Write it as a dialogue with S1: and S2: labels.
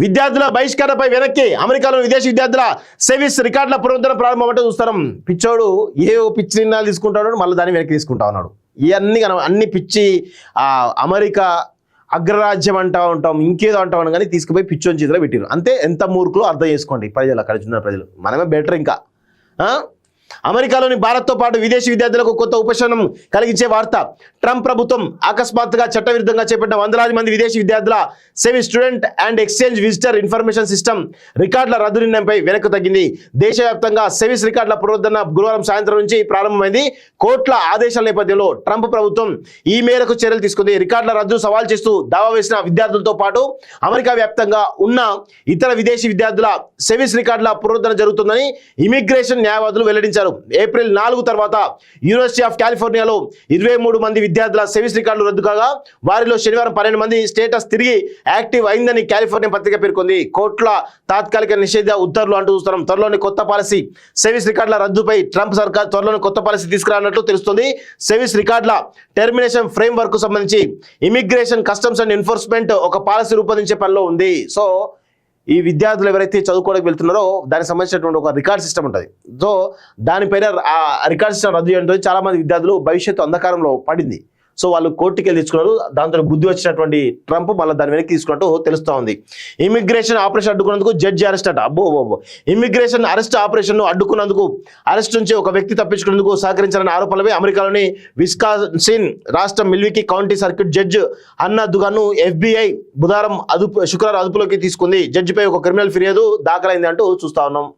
S1: విద్యార్థుల బహిష్కరణపై వెనక్కి అమెరికాలో విదేశీ విద్యార్థుల సేవిస్ రికార్డుల పునరుద్ధరణ ప్రారంభం అంటే చూస్తాం. పిచ్చోడు పిచ్చి నిర్ణయాలు తీసుకుంటాడు, మళ్ళీ దాన్ని వెనక్కి తీసుకుంటా ఉన్నాడు. ఇవన్నీ అన్ని పిచ్చి అమెరికా అగ్రరాజ్యం అంటా ఉంటాం, ఇంకేదో అంటాం కానీ తీసుకుపోయి పిచ్చోని చేతిలో పెట్టారు. అంతే. ఎంత మూర్ఖులు అర్థం చేసుకోండి ప్రజలు, అక్కడ చిన్న ప్రజలు. మనమే బెటర్. ఇంకా అమెరికాలోని భారత్తో పాటు విదేశీ విద్యార్థులకు కొత్త ఉపశమనం కలిగించే వార్త. ట్రంప్ ప్రభుత్వం అకస్మాత్తుగా చట్టవిరుద్ధంగా చేపట్టిన వందలాది మంది విదేశీ విద్యార్థుల SEVIS student and exchange visitor information system రికార్డుల రద్దు నిర్ణయంపై వెనక్కు తగ్గింది. దేశవ్యాప్తంగా సెవిస్ రికార్డుల పునరుద్ధరణ గురువారం సాయంత్రం నుంచి ప్రారంభమైంది. కోర్టుల ఆదేశాల నేపథ్యంలో ట్రంప్ ప్రభుత్వం ఈ మేరకు చర్యలు తీసుకుంది. రికార్డుల రద్దు సవాల్ చేస్తూ దావా వేసిన విద్యార్థులతో పాటు అమెరికా వ్యాప్తంగా ఉన్న ఇతర విదేశీ విద్యార్థుల సెవిస్ రికార్డుల పునరుద్ధరణ జరుగుతుందని ఇమిగ్రేషన్ న్యాయవాదులు వెల్లడించారు. ఏప్రిల్ 4 తర్వాత యూనివర్సిటీ ఆఫ్ కాలిఫోర్నియాలో 23 మంది విద్యార్థుల సెవిస్ రికార్డులు రద్దు కాగా వారిలో శనివారం 12 మంది స్టేటస్ తిరిగి యాక్టివ్ అయిందని కాలిఫోర్నియా పత్రిక పేర్కొంది. కోర్టుల తాత్కాలిక నిషేధ ఉత్తర్వులు అంటూ చూస్తున్నాం. త్వరలోని కొత్త పాలసీ సెవిస్ రికార్డుల రద్దుపై ట్రంప్ సర్కార్ త్వరలోని కొత్త పాలసీ తీసుకురానట్లు తెలుస్తుంది. సెవిస్ రికార్డుల టెర్మినేషన్ ఫ్రేమ్ వర్క్ కు సంబంధించి ఇమిగ్రేషన్ కస్టమ్స్ అండ్ ఎన్ఫోర్స్మెంట్ ఒక పాలసీ రూపొందించే పనిలో ఉంది. సో ఈ విద్యార్థులు ఎవరైతే చదువుకోవడానికి వెళ్తున్నారో దానికి సంబంధించినటువంటి ఒక రికార్డ్ సిస్టమ్ ఉంటుంది. సో దానిపైన ఆ రికార్డ్ సిస్టమ్ రద్దు చేయడంతో చాలా మంది విద్యార్థులు భవిష్యత్తు అంధకారంలో పడింది. సో వాళ్ళు కోర్టుకి వెళ్ళి తెచ్చుకున్నారు. దాంతో బుద్ధి వచ్చినటువంటి ట్రంప్ మళ్ళీ దాని వెనక్కి తీసుకున్నట్టు తెలుస్తూ ఉంది. ఇమిగ్రేషన్ ఆపరేషన్ అడ్డుకున్నందుకు జడ్జి అరెస్ట్ అట. ఇమిగ్రేషన్ అరెస్ట్ ఆపరేషన్ అడ్డుకున్నందుకు, అరెస్ట్ నుంచి ఒక వ్యక్తి తప్పించుకునేందుకు సహకరించాలనే ఆరోపణలపై అమెరికాలోని విస్కాన్సిన్ రాష్ట్రం మిల్వాకీ కౌంటీ సర్క్యూట్ జడ్జి అన్నా దుగాను FBI బుధవారం శుక్రవారం అదుపులోకి తీసుకుంది. జడ్జిపై ఒక క్రిమినల్ ఫిర్యాదు దాఖలైంది అంటూ చూస్తా ఉన్నాం.